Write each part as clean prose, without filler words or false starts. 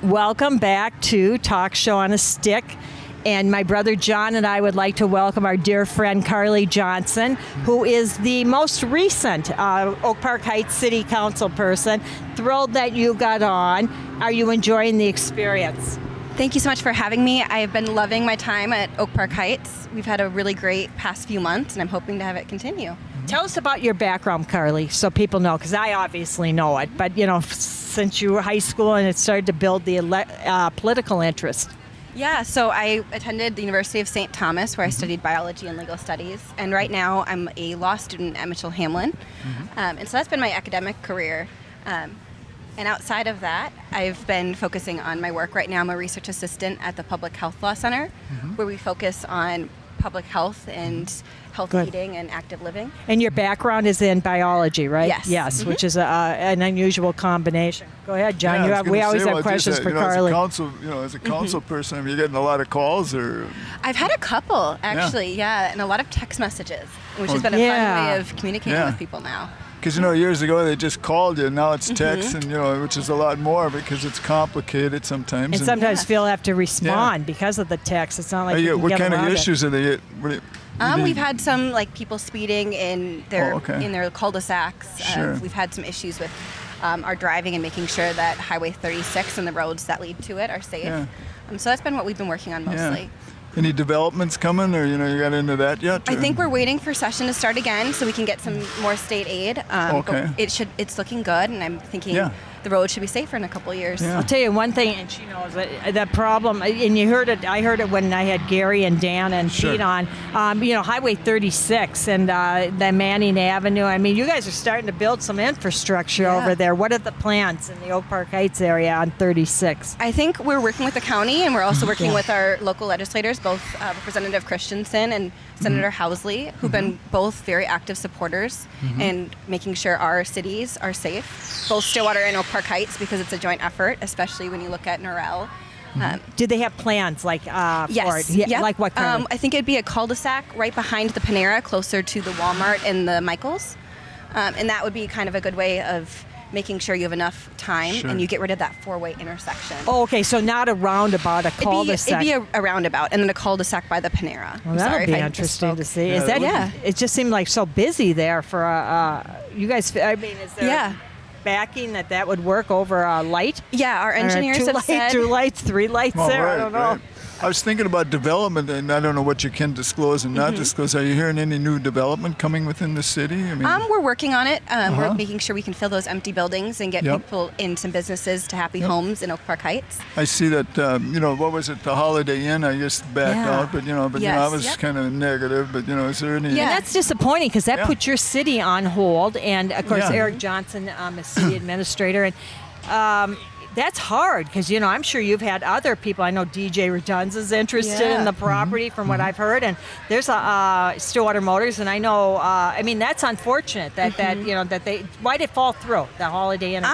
Welcome back to Talk Show on a Stick. And my brother John and I would like to welcome our dear friend Carly Johnson, who is the most recent Oak Park Heights City Council person. Thrilled that you got on. Are you enjoying the experience? Thank you so much for having me. I have been loving my time at Oak Park Heights. We've had a really great past few months, and I'm hoping to have it continue. Tell us about your background, Carly, so people know, because I obviously know it. But, you know, since you were high school and it started to build the political interest. Yeah, so I attended the University of St. Thomas, where I studied biology and legal studies. And right now I'm a law student at Mitchell-Hamlin. And so that's been my academic career. And outside of that, I've been focusing on my work. Right now I'm a research assistant at the Public Health Law Center, where we focus on public health and healthy eating and active living. And your background is in biology, right? Yes. Yes, which is an unusual combination. Go ahead, John. Yeah, We always have questions for Carly. As a council person, are you getting a lot of calls or? I've had a couple, actually, and a lot of text messages, which has been a fun way of communicating with people now. Because, years ago they just called you, now it's text, and, which is a lot more because it's complicated sometimes. And sometimes people have to respond because of the text. It's not like what kind of issues are they? We've had some, like, people speeding in their cul-de-sacs. Sure. We've had some issues with our driving and making sure that Highway 36 and the roads that lead to it are safe. Yeah. So that's been what we've been working on mostly. Yeah. Any developments coming, or you got into that yet? Or? I think we're waiting for session to start again so we can get some more state aid. But it's looking good, and I'm thinking the road should be safer in a couple of years. I'll tell you one thing, and she knows that problem, and you heard it. I heard it when I had Gary and Dan and Pete on. Highway 36 and the Manning Avenue. I mean, you guys are starting to build some infrastructure over there. What are the plans in the Oak Park Heights area on 36? I think we're working with the county, and we're also working with our local legislators, both Representative Christensen and Senator Housley, who've been both very active supporters in making sure our cities are safe, both Stillwater and Oak Park Heights, because it's a joint effort, especially when you look at Norrell. Do they have plans for it? Yes. Like what kind? I think it'd be a cul-de-sac right behind the Panera, closer to the Walmart and the Michaels. And that would be kind of a good way of making sure you have enough time and you get rid of that four-way intersection. Oh, okay, so not a roundabout, a cul-de-sac. It'd be a roundabout and then a cul-de-sac by the Panera. Well, that'll be interesting to see. Yeah, It just seemed like so busy there for you guys. I mean, is there backing that would work over a light? Yeah, our engineers have said 2 lights, 3 lights there. I don't know. Right. I was thinking about development, and I don't know what you can disclose and not disclose. Are you hearing any new development coming within the city? I mean, we're working on it. We're making sure we can fill those empty buildings and get people in some businesses to happy homes in Oak Park Heights. I see that, what was it, the Holiday Inn? I just backed out, but, I was kind of negative. But, is there any? Yeah, that's disappointing because that puts your city on hold. And, of course, Eric Johnson is city administrator. And that's hard because, I'm sure you've had other people. I know DJ Redunz is interested in the property from what I've heard. And there's Stillwater Motors. And I know, that's unfortunate that they, why did it fall through, the Holiday Inn?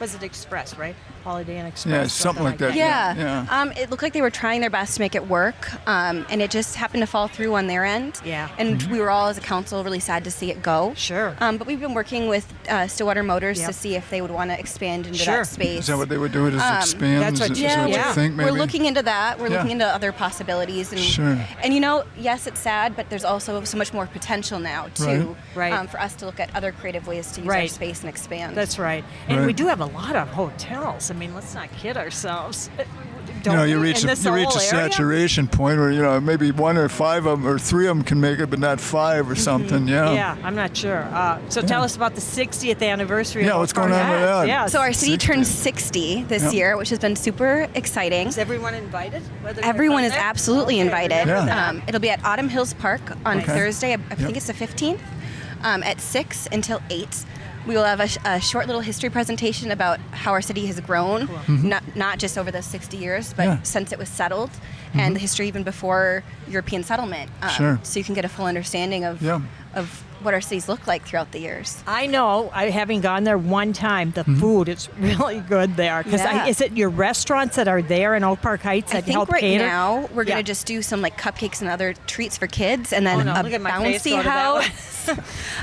Was it Express, right? Holiday Inn Express. Yeah, something like that. Yeah. It looked like they were trying their best to make it work, and it just happened to fall through on their end. Yeah. And we were all, as a council, really sad to see it go. Sure. But we've been working with Stillwater Motors to see if they would want to expand into that space. Is that what they would do? Is expand? That's what you think, maybe? We're looking into that. We're looking into other possibilities. And, and yes, it's sad, but there's also so much more potential now, too, for us to look at other creative ways to use our space and expand. That's right. And we do have a lot of hotels. I mean, let's not kid ourselves. You reach a saturation point where maybe 1 or 5 of them or 3 of them can make it, but not 5 or something. Yeah, I'm not sure. So tell us about the 60th anniversary. Yeah, what's going on with that? Yeah, so our city turns 60 this year, which has been super exciting. Is everyone invited? Everyone is absolutely invited. Yeah. It'll be at Autumn Hills Park on Thursday. I think it's the 15th, at 6 until 8. We will have a short little history presentation about how our city has grown, not just over the 60 years, but since it was settled, and the history even before European settlement. So you can get a full understanding of what our cities look like throughout the years. I know, having gone there one time, the food is really good there. Is it your restaurants that are there in Oak Park Heights that help cater? I think right now we're going to just do some like cupcakes and other treats for kids, and then a bouncy house.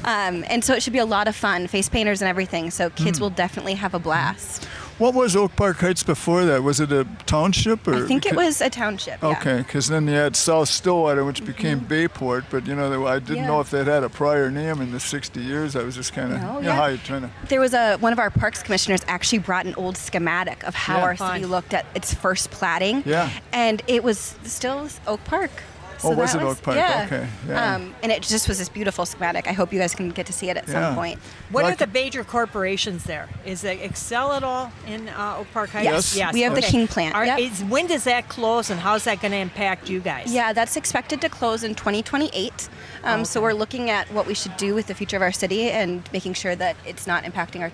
And so it should be a lot of fun, face painters and everything. So kids will definitely have a blast. What was Oak Park Heights before that? Was it a township? Or I think it was a township. Yeah. Okay, because then you had South Stillwater, which became Bayport, but I didn't know if they'd had a prior name in the 60 years. I was just kind of, how you trying to... There was one of our parks commissioners actually brought an old schematic of how our city looked at its first platting. Yeah. And it was still Oak Park. So was it Oak Park? Yeah. Okay. Yeah. And it just was this beautiful schematic. I hope you guys can get to see it at some point. What are the major corporations there? Is it Excel at all in Oak Park Heights? Yes. We have the King plant. When does that close, and how's that going to impact you guys? Yeah, that's expected to close in 2028. So we're looking at what we should do with the future of our city and making sure that it's not impacting our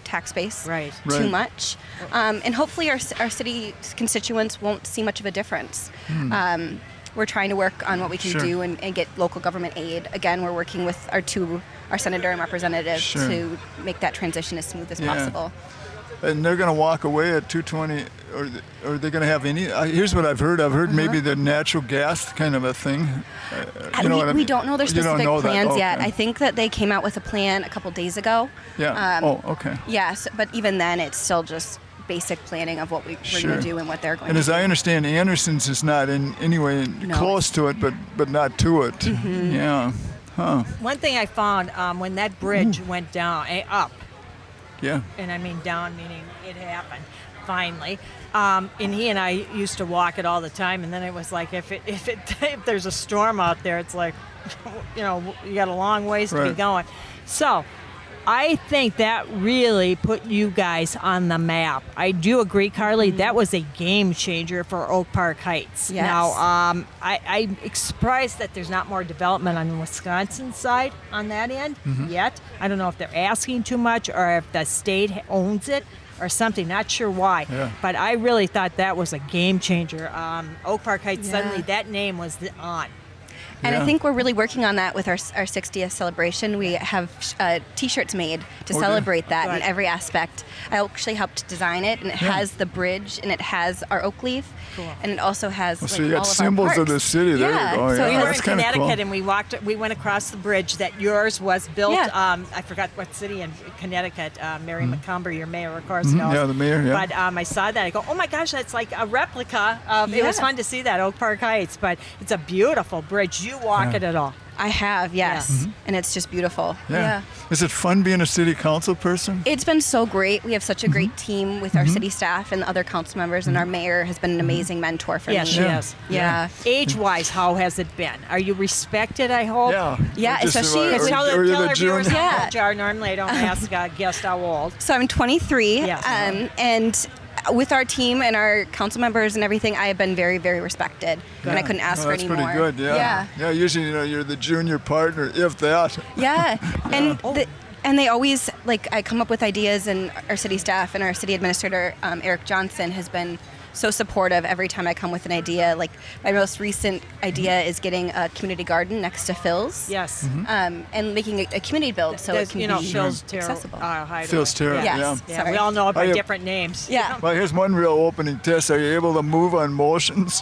tax base too much. And hopefully our city constituents won't see much of a difference. We're trying to work on what we can do and get local government aid. Again, we're working with our senator and representative to make that transition as smooth as possible. And they're going to walk away at 220, or are they going to have any? Here's what I've heard. I've heard maybe the natural gas kind of a thing. We don't know their specific plans yet. Okay. I think that they came out with a plan a couple days ago. Yeah. Okay. Yes, but even then, it's still just basic planning of what we're going to do and what they're going to do. And as I understand, Anderson's is not in any way close to it, but not to it. Mm-hmm. Yeah. Huh. One thing I found when that bridge went down, up. Yeah. And I mean down, meaning it happened finally. And he and I used to walk it all the time, and then it was like if there's a storm out there, it's like, you got a long ways to be going. So I think that really put you guys on the map. I do agree, Carly. That was a game changer for Oak Park Heights. Yes. Now, I'm surprised that there's not more development on the Wisconsin side on that end yet. I don't know if they're asking too much or if the state owns it or something. Not sure why. Yeah. But I really thought that was a game changer. Oak Park Heights, suddenly that name was on. And I think we're really working on that with our 60th celebration. We have T-shirts made to celebrate that in every aspect. I actually helped design it, and it has the bridge, and it has our oak leaf, and it also has so you all got of symbols our parks. of the city. There you go. So we were in That's kinda Connecticut, cool. and we went across the bridge that yours was built. I forgot what city in Connecticut. Mary McCumber, your mayor, of course, knows. Yeah, the mayor. Yeah. But I saw that. I go, oh my gosh, that's like a replica of. It was fun to see that Oak Park Heights, but it's a beautiful bridge. You walk it at all. I have, yes. And it's just beautiful. Yeah. Is it fun being a city council person? It's been so great. We have such a great team with our city staff and the other council members, and our mayor has been an amazing mentor for me. Yes, she is. Yeah. Age-wise, how has it been? Are you respected, I hope? Yeah, especially... Tell our viewers how old you are. Yeah. Normally I don't ask guests how old. So I'm 23, Yes. and with our team and our council members and everything, I have been very, very respected, and I couldn't ask for any more. That's pretty good, yeah. Usually, you're the junior partner, if that. Yeah, and they always, I come up with ideas, and our city staff and our city administrator, Eric Johnson, has been so supportive every time I come with an idea. Like, my most recent idea is getting a community garden next to Phil's. Yes. And making a community build so it can be Phil's accessible. Phil's Terrace, yeah. We all know it by different names. Yeah. Well, here's one real opening test. Are you able to move on motions?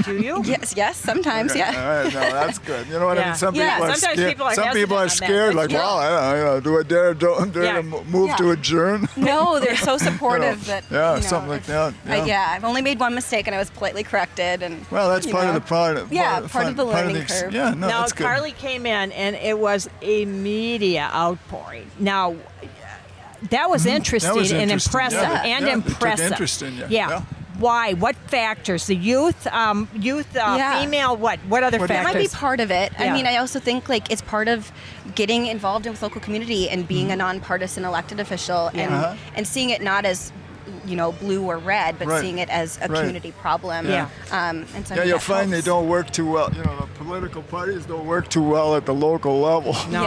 Do you? Yes, sometimes, Okay. All right, no, that's good. You know what I mean? Some people are sometimes scared. people are Some people are hesitant scared, on that. like, wow, I don't know, do I dare to move to adjourn? No, they're so supportive that, something like that. I've only made one mistake, and I was politely corrected. And well, that's part of the product. Part of the learning curve. Yeah, no, now, that's good. Carly came in, and it was a media outpouring. Now, that was interesting and impressive. Took interest in you. Yeah. Why? What factors? The youth, female. What other factors? That might be part of it. I mean, I also think it's part of getting involved with local community and being a nonpartisan elected official and seeing it not as blue or red, but seeing it as a community problem. Yeah. And so you'll find they don't work too well. The political parties don't work too well at the local level. No,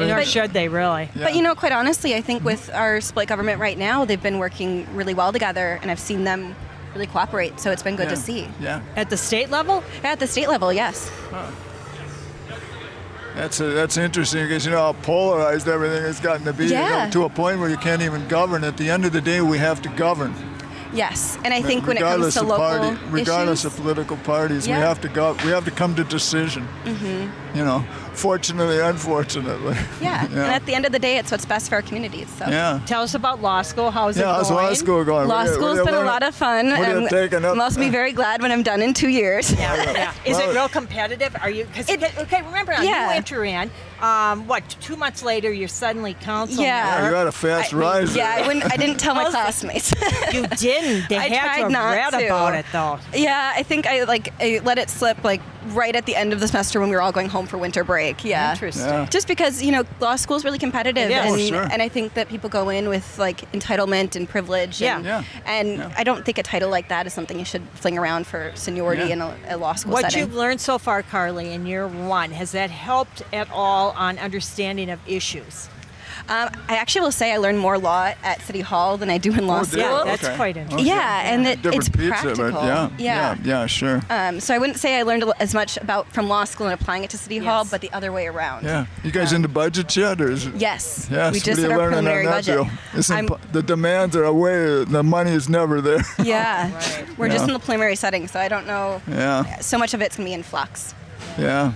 nor should they really. Yeah. But quite honestly, I think with our split government right now, they've been working really well together, and I've seen them really cooperate. So it's been good to see. Yeah. At the state level? At the state level, yes. Huh. That's interesting because how polarized everything has gotten to be to a point where you can't even govern. At the end of the day, we have to govern. Yes, and I think when it comes to local regardless issues, of political parties, Yeah. we have to come to decision. You know, fortunately, unfortunately. yeah. And at the end of the day, it's what's best for our communities. So. Yeah. Tell us about law school. How's it Yeah, going? how's law school going? Law school's been a lot of fun. What are you taking up? I'm also be very glad when I'm done in 2 years. Yeah. Is it real competitive? Are you? Okay, remember now, Yeah. you enter in. 2 months later, you're suddenly council Yeah. member. You had a fast rise. Yeah, I didn't tell my classmates. You didn't. They I had to tried have not read to. about it, though. Yeah, I think I let it slip like right at the end of the semester when we were all going home for winter break. Yeah. Interesting. Yeah. Just because, law school is really competitive It is. and, Oh, sure. and I think that people go in with like entitlement and privilege and, Yeah. and I don't think a title like that is something you should fling around for seniority Yeah. in a law school What setting. you've learned so far, Carly, in year one, has that helped at all on understanding of issues? I actually will say I learned more law at City Hall than I do in law Oh, school. Yeah, that's Okay. quite interesting. Yeah, and Different it's pizza, practical. but yeah, sure. So I wouldn't say I learned as much from law school and applying it to City Hall, Yes. but the other way around. Yeah. You guys into budgets yet, or is it? Yes. Yes. We What just are you did our learning on preliminary that budget. deal? I'm- The demands are away. The money is never there. Yeah. Right. We're just Yeah. in the preliminary setting, so I don't know. Yeah. So much of it's going to be in flux. Yeah.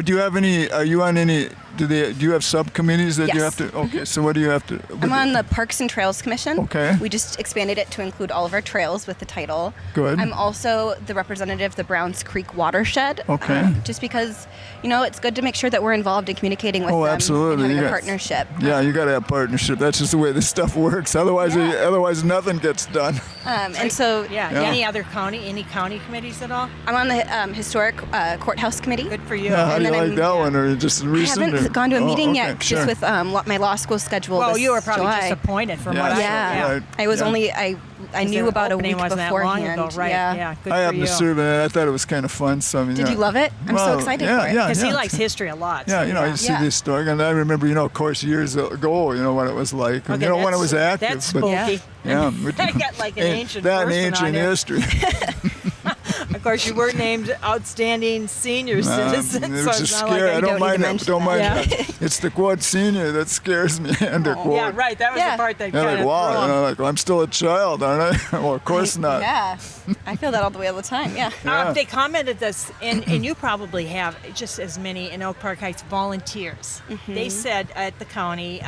Do you have any? Are you on any? Do you have subcommittees that you Yes. have to? Okay. So what do you have to? I'm on the Parks and Trails Commission. Okay. We just expanded it to include all of our trails with the title. Good. I'm also the representative of the Browns Creek Watershed. Okay. Just because, it's good to make sure that we're involved in communicating with Oh, them absolutely. and having You a got- partnership. Yeah, you got to have partnership. That's just the way this stuff works. Otherwise, otherwise nothing gets done. And so Yeah. Yeah. Any county committees at all? I'm on the Historic Courthouse Committee. Good for you. Yeah, how And do you then like I'm- that one, or just I recent? haven't or- gone to a Oh, meeting okay, yet, sure. just with my law school schedule. Well, this you were probably July. disappointed from Yeah. what I Yeah, saw. Right. I was Yeah. only I knew The about a opening week wasn't that beforehand. long ago, right? Yeah, good I for happened you. to serve in it. I thought it was kind of fun. So I mean, Did yeah. you love it? I'm so Well, excited yeah, for it. yeah. Because he likes history a lot. Yeah, so you see Yeah. the historic, and I remember, of course, years ago, what it was like, and, Okay, when it was that's- active. That's but, spooky. yeah, I got like an ancient that and person ancient on here. history. Of course, you were named outstanding senior citizen, it so was it's just not like scary. I I don't don't need to mind that. mention Don't mind that. that. It's the quote senior that scares me. End of quote. Yeah, right. That was Yeah. the part that Yeah, kind like, of wow, threw him. like, well, I'm still a child, aren't I? Well, of course not. Yeah, I feel that all the way all the time. Yeah. Yeah. They commented this, and you probably have just as many in Oak Park Heights volunteers. Mm-hmm. They said at the county,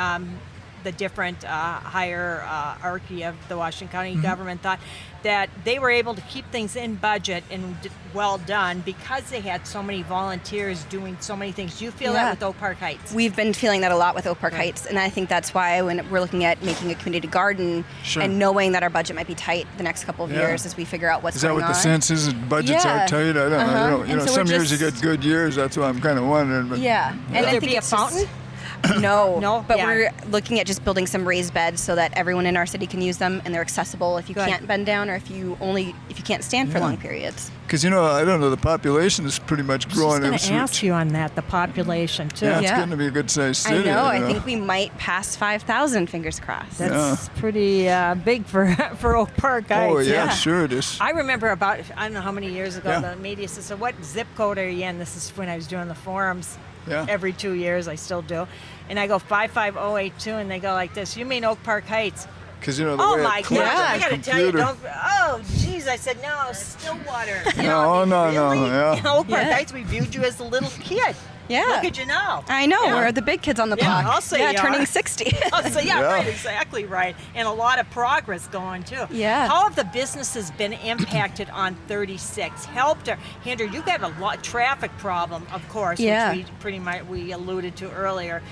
the different hierarchy of the Washington County Mm-hmm. government thought that they were able to keep things in budget and well done because they had so many volunteers doing so many things. Do you feel that Yeah. with Oak Park Heights? We've been feeling that a lot with Oak Park Heights, and I think that's why when we're looking at making a community garden Sure. and knowing that our budget might be tight the next couple of Yeah. years as we figure out what's Is that going what on. the sense is? Budgets Yeah. are tight? I don't know. And so Some we're years you just- get good years. That's what I'm kind of wondering. But Yeah. And Would I there think be a it's just- fountain? No, No? but Yeah. we're looking at just building some raised beds so that everyone in our city can use them and they're accessible if you Good. can't bend down or if you can't stand for Yeah. long periods. Because, I don't know, the population is pretty much I was growing. just going to ask you on that, the population too. Yeah, it's Yeah. getting to be a good sized I city. know. I think we might pass 5,000. Fingers crossed. That's pretty big for Oak Park Heights. Oh, yeah, yeah. sure it is. I remember about, I don't know how many years ago, Yeah. the media said, so what zip code are you in? This is when I was doing the forums Yeah. every 2 years. I still do. And I go 55082, and they go like this, you mean Oak Park Heights? Because, the Oh way my it clicks gosh, on I the got to tell you, computer. oh, geez. I said, no, Stillwater. You No, no, really? yeah. In Oak Park Yeah. Heights, we viewed you as a little kid. Yeah. Look at you now. I know. Yeah. We're the big kids on the Yeah, block. I'll say yeah, you turning are. 60. Oh, so yeah, Yeah. right, exactly right, and a lot of progress going too. Yeah. How have the businesses been impacted on 36? Helped or hindered? You got a lot traffic problem, of course, Yeah. which we alluded to earlier.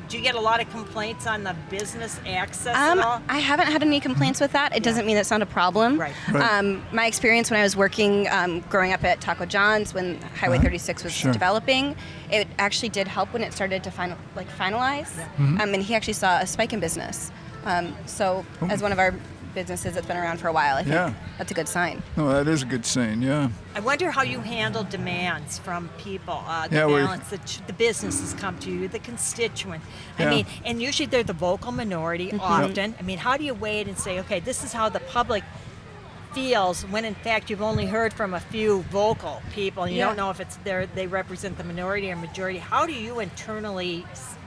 Do you get a lot of complaints on the business access at all? I haven't had any complaints with that. It doesn't mean it's not a problem. Right. Right. My experience when I was working, growing up at Taco John's when Highway 36 was Sure. developing, it actually did help when it started to finalize. And he actually saw a spike in business. So as one of our businesses that's been around for a while, I think Yeah. that's a good sign. No, that is a good sign, yeah. I wonder how you handle demands from people, the Yeah, balance that the businesses come to you, the constituent. I Yeah. mean, and usually they're the vocal minority often. I mean, how do you weigh it and say, okay, this is how the public feels when in fact you've only heard from a few vocal people and you Yeah. don't know if they represent the minority or majority. How do you internally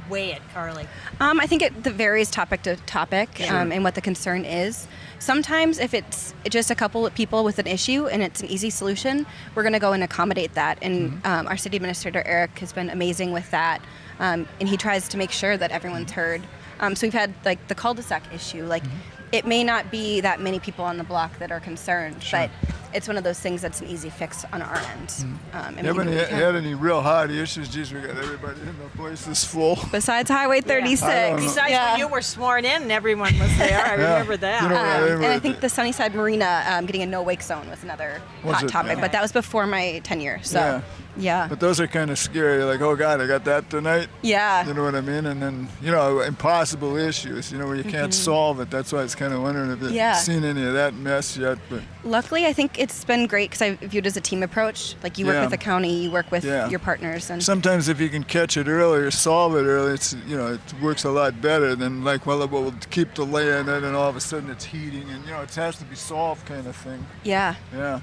weigh it, Carly? I think it varies topic to topic and what the concern is. Sometimes if it's just a couple of people with an issue and it's an easy solution, we're going to go and accommodate that. And our city administrator, Eric, has been amazing with that. And he tries to make sure that everyone's heard. So we've had like the cul-de-sac issue. Like it may not be that many people on the block that are concerned, but it's one of those things that's an easy fix on our end. Haven't had any real hot issues? Geez, we got everybody in the place is full. Besides Highway 36. Besides when you were sworn in and everyone was there. I remember that. You know, And I think the Sunnyside Marina getting a no-wake zone was another hot topic, but that was before my tenure. So, yeah. But those are kind of scary. Like, oh God, I got that tonight. Yeah. You know what I mean? And then, impossible issues, where you can't solve it. That's why I was kind of wondering if you've seen any of that mess yet. But luckily, I think it's been great because I view it as a team approach. Like you work with the county, you work with your partners. And sometimes if you can catch it early or solve it early, it's it works a lot better than like, well, we'll keep delaying it and all of a sudden it's heating and, it has to be solved kind of thing. Yeah. Yeah.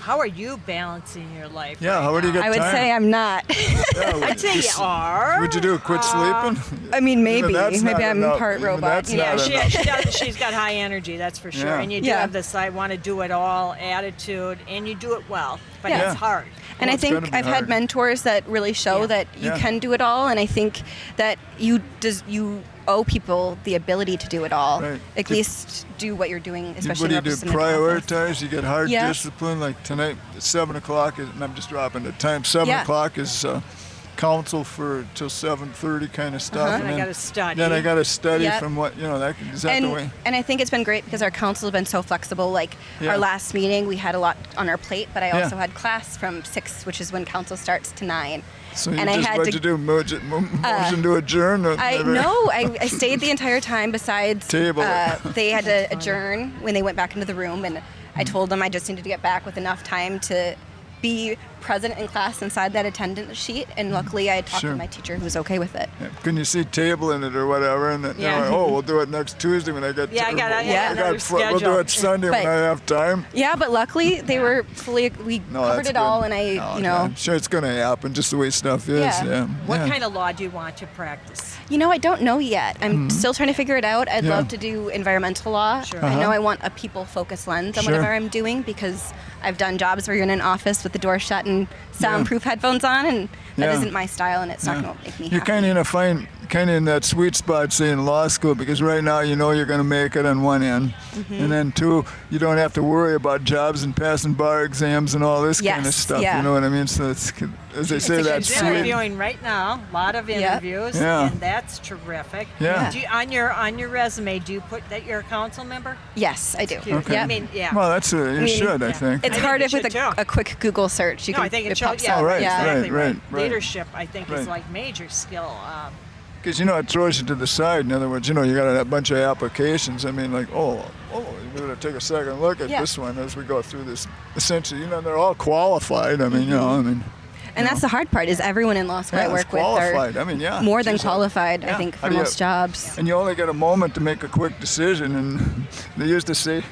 How are you balancing your life? Yeah, right how do you now? get I would time? say I'm not. I'd say you are. What'd you do? Quit sleeping? I mean, maybe. That's Maybe not I'm enough. part Even robot. that's Yeah, not enough. she's got high energy, that's for sure. Yeah. And you do have this I want to do it all attitude, and you do it well. But Yeah. it's hard. And Well, I it's gotta think be I've hard. had mentors that really show that you can do it all, and I think that you owe people the ability to do it all. Right. At least do what you're doing, especially What do you in do? representative office. Prioritize? You get hard discipline? Like tonight, 7 o'clock, and I'm just dropping the time. 7 o'clock is council for till 7:30 kind of stuff. And I got to study. Then I got to study Yep. from what, is that the way? And I think it's been great because our council has been so flexible. Like Yeah. our last meeting, we had a lot on our plate, but I Yeah. also had class from 6, which is when council starts, to 9. So you and I just, had what'd to- you do? Motion to adjourn? I stayed the entire time. Besides, Table it. they had to adjourn when they went back into the room, and I told them I just needed to get back with enough time to be present in class inside that attendance sheet. And luckily, I talked Sure. to my teacher, who's okay with it. Yeah. Can you see tabling it or whatever? And then, Yeah. we'll do it next Tuesday when I get Yeah, I got another we'll do schedule. it Sunday when But- I have time. Yeah, but luckily they were fully. We covered that's it all, good. and I'm sure it's going to happen just the way stuff is. Yeah. Yeah. What yeah. kind of law do you want to practice? I don't know yet. I'm still trying to figure it out. I'd Yeah. love to do environmental law. Sure. I know I want a people-focused lens on Sure. whatever I'm doing because I've done jobs where you're in an office with the door shut and soundproof headphones on, and that Yeah. isn't my style, and it's not going to make me You're happy. kind of in that sweet spot, say, in law school, because right now you're going to make it on one end, and then 2, you don't have to worry about jobs and passing bar exams and all this kind of Yes, stuff. yeah. You know what I mean? So it's, as they say, that's She's sweet. interviewing right now, a lot of interviews, Yeah. and that's terrific. Yeah. Do you, on your resume, do you put that you're a council member? Yes, I do. Do you- Okay. I mean, yeah. Well, that's you should, I yeah. think. It's I hard think if you with should, too. a quick Google search you No, can I think it pops shows. up. Yeah, right, yeah. exactly right. Leadership, I think, is Right. like major skill. Because it throws you to the side. In other words, you got a bunch of applications. I mean, like, we're going to take a second look at Yeah. this one as we go through this. Essentially, they're all qualified. I mean, And that's the hard part is everyone in law school I it's work with qualified. are I mean, yeah, more than geez, qualified, yeah. I think, How for do you- most jobs. And you only get a moment to make a quick decision. And they used to say,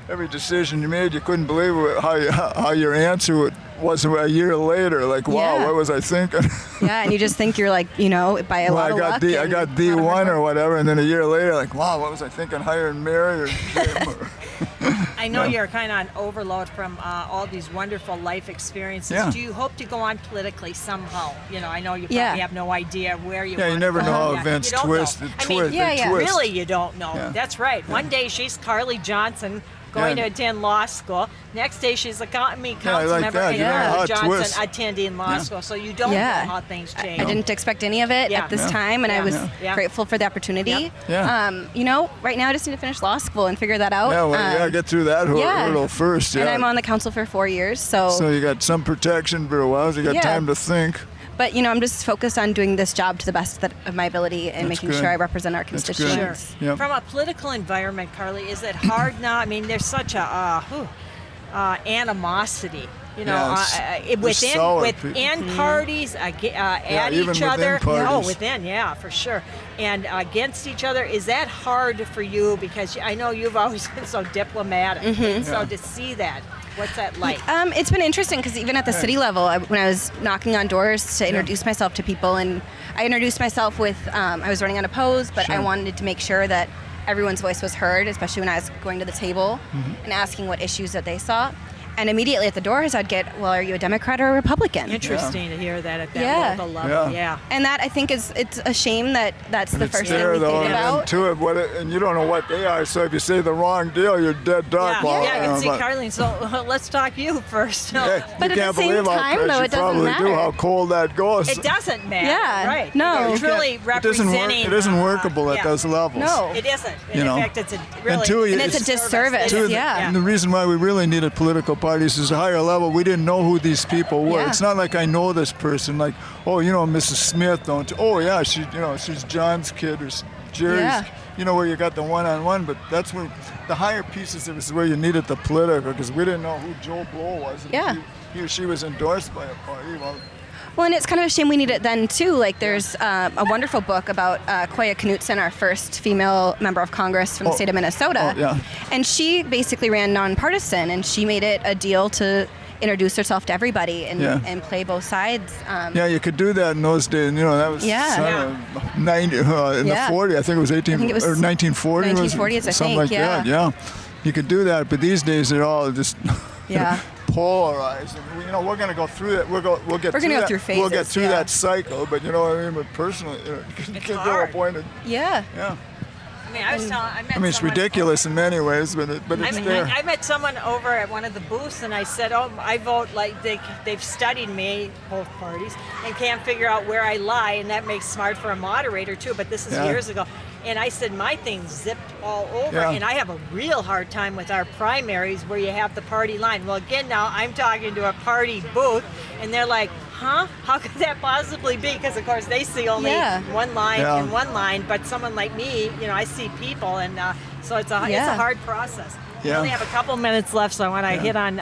every decision you made, you couldn't believe how your answer was a year later. Like, wow, Yeah. what was I thinking? Yeah, and you just think you're like, by a lot of luck. I got and D1 or whatever, and then a year later, like, wow, what was I thinking? Hiring Mary or Jim? I know you're kind of on overload from all these wonderful life experiences. Yeah. Do you hope to go on politically somehow? I know you probably Yeah. have no idea where you. Yeah, you want never to know go. how Yeah, events you don't twist. know. They I mean, twist. yeah, they yeah. twist. really, you don't know. Yeah. That's right. One day she's Carly Johnson going Yeah. to attend law school. Next day she's a council like member that. and You never know Carly how it Johnson twists. attending law Yeah. school. So you don't Yeah. know how things change. I didn't expect any of it Yeah. at this Yeah. time, and I Yeah. was Yeah. grateful for the opportunity. Yeah. Right now I just need to finish law school and figure that out. Yeah, well, get through that hurdle first. Yeah. And I'm on the council for 4 years, So you got some protection for a while. So you got Yeah. time to think. But I'm just focused on doing this job to the best of my ability and That's making good. sure I represent our That's good. constituents. Yep. From a political environment, Carly, is it hard now? I mean, there's such a animosity You know, Yeah, within parties, at even each other. within parties. Oh, within, yeah, for sure. And against each other. Is that hard for you? Because I know you've always been so diplomatic. And so to see that, what's that like? It's been interesting because even at the city level, when I was knocking on doors to introduce myself to people, and I introduced myself with, I was running unopposed, but I wanted to make sure that everyone's voice was heard, especially when I was going to the table and asking what issues that they saw. And immediately at the doors, I'd get, well, are you a Democrat or a Republican? Interesting to hear that at that local level. Yeah. And that, I think, it's a shame that that's the first thing there, we though, think about. And you don't know what they are, so if you say the wrong deal, you're dead dog. I can see Carlene. So let's talk you first. Yeah, But you at can't the same believe how time, crazy though, you it doesn't probably matter. do, how cold that goes. It doesn't matter. Yeah. Right. No. You're truly representing. It isn't workable at those levels. No. It isn't. You In know. fact, it's a really. And two, And it's a disservice. Yeah. And the reason why we really needed political parties is a higher level. We didn't know who these people were. Yeah. It's not like I know this person. Like, oh, you know, Mrs. Smith, don't you? Oh, yeah, she's John's kid or Jerry's. Yeah. You know, where you got the one-on-one. But that's where the higher pieces of it is where you needed the political, because we didn't know who Joe Blow was. Yeah. He or she was endorsed by a party. Well, and it's kind of a shame we need it then, too. Like, there's a wonderful book about Koya Knutson, our first female member of Congress from the state of Minnesota. Oh, yeah. And she basically ran nonpartisan, and she made it a deal to introduce herself to everybody and play both sides. Yeah, you could do that in those days. You know, that was 90 in the 40s. I think it was 1940. 1940s, I something think. like Yeah. that. Yeah, you could do that, but these days they're all just polarized. And, you know, we're going to go through it. We're going to go through phases. We'll get through that cycle, but you know what I mean. But personally, you can go a point. Yeah. I mean, it's ridiculous in many ways, but it's there. I met someone over at one of the booths, and I said, "Oh, I vote like they've studied me, both parties, and can't figure out where I lie, and that makes smart for a moderator too." But this is years ago, and I said my thing zipped all over, and I have a real hard time with our primaries where you have the party line. Well, again, now I'm talking to a party booth, and they're like, huh? How could that possibly be? Because, of course, they see only one line and one line, but someone like me, you know, I see people, and so it's a hard process. We only have a couple minutes left, so I want to hit on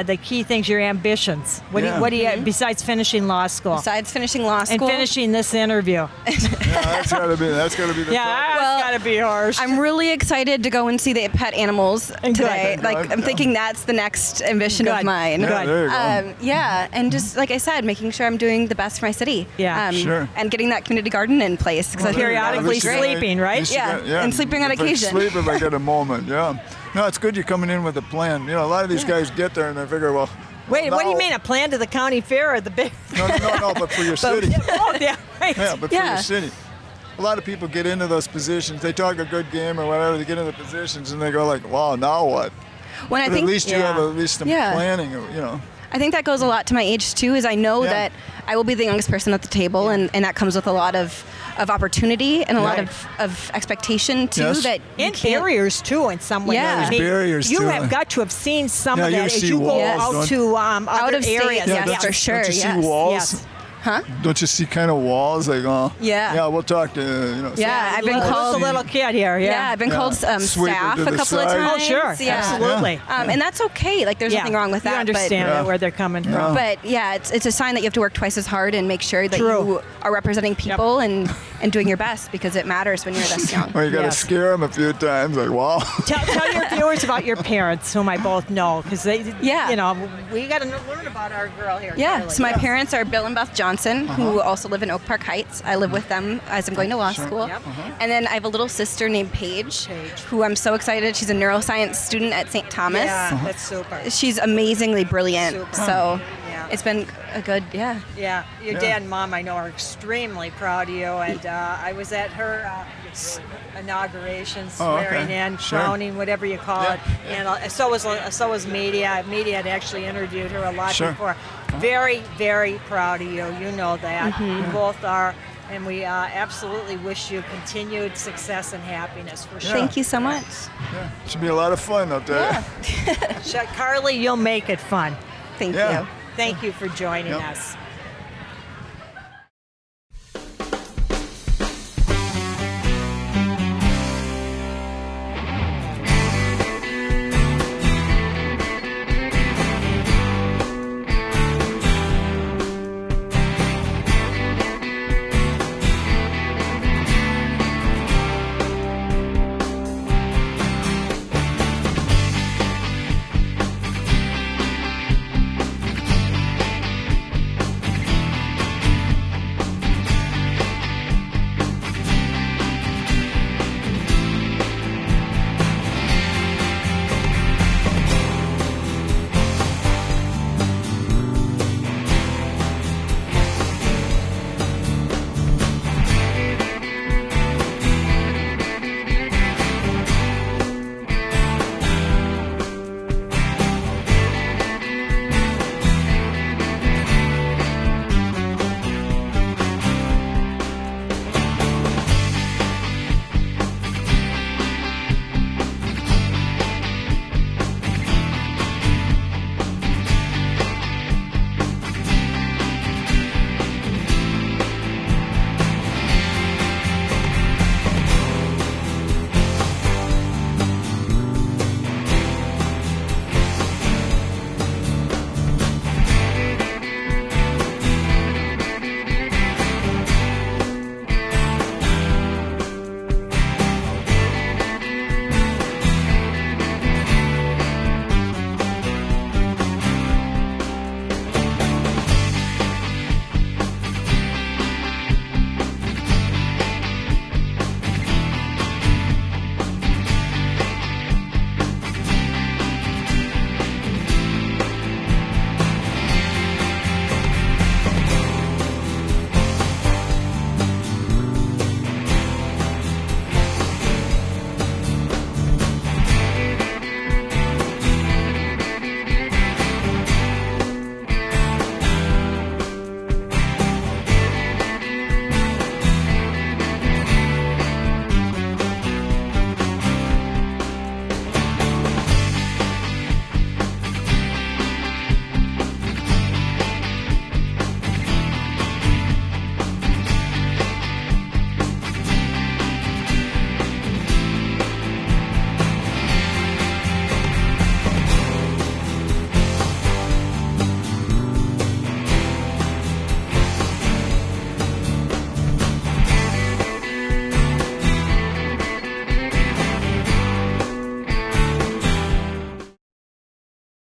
the key things, your ambitions. What do you besides finishing law school? Besides finishing law school. And finishing this interview. That's got to be the that's got to be harsh. I'm really excited to go and see the pet animals today. I'm thinking that's the next ambition of mine. Yeah, there you go. And just like I said, making sure I'm doing the best for my city. Sure. And getting that community garden in place. Well, periodically sleeping, right? And sleeping on occasion. Sleep if I get a moment, No, it's good you're coming in with a plan. You know, a lot of these guys get there and they figure, well, wait, what do you mean, a plan to the county fair or the big? No, but for your city. Right. Yeah, but for your city. A lot of people get into those positions. They talk a good game or whatever. They get into positions and they go like, wow, now what? When I but think, at least you have at least some planning, you know. I think that goes a lot to my age too, is I know that I will be the youngest person at the table, and that comes with a lot of opportunity and a lot of expectation too. That and barriers too in some ways. Yeah. I mean, barriers you too. have got to have seen some of that as you walls, go out to other of state, areas. yes, for sure. Don't you see walls? Yes. Huh? Don't you see kind of walls like, Yeah, we'll talk to, I've been called a little kid here. I've been called staff to a the couple of side. times. Oh, sure, absolutely. And that's okay. Like, there's nothing wrong with that. You understand where they're coming from. But it's a sign that you have to work twice as hard and make sure that you are representing people and doing your best, because it matters when you're this young. Well, you got to scare them a few times, like, wow. Tell your viewers about your parents, whom I both know, because they, you know, we got to learn about our girl here. Yeah. Carly. So my parents are Bill and Beth Johnson, who also live in Oak Park Heights. I live with them as I'm going to law school. Yep. And then I have a little sister named Paige, who I'm so excited. She's a neuroscience student at St. Thomas. Yeah, that's super. She's amazingly brilliant. Super. So it's been a good, Yeah, your dad and mom, I know, are extremely proud of you, and I was at her inauguration, swearing in, crowning, whatever you call it, and so was media. Media had actually interviewed her a lot before. Very, very proud of you. You know that. You both are. And we absolutely wish you continued success and happiness, for sure. Thank you so much. Yeah. It should be a lot of fun out there. Carly, you'll make it fun. Thank you. Thank you for joining us.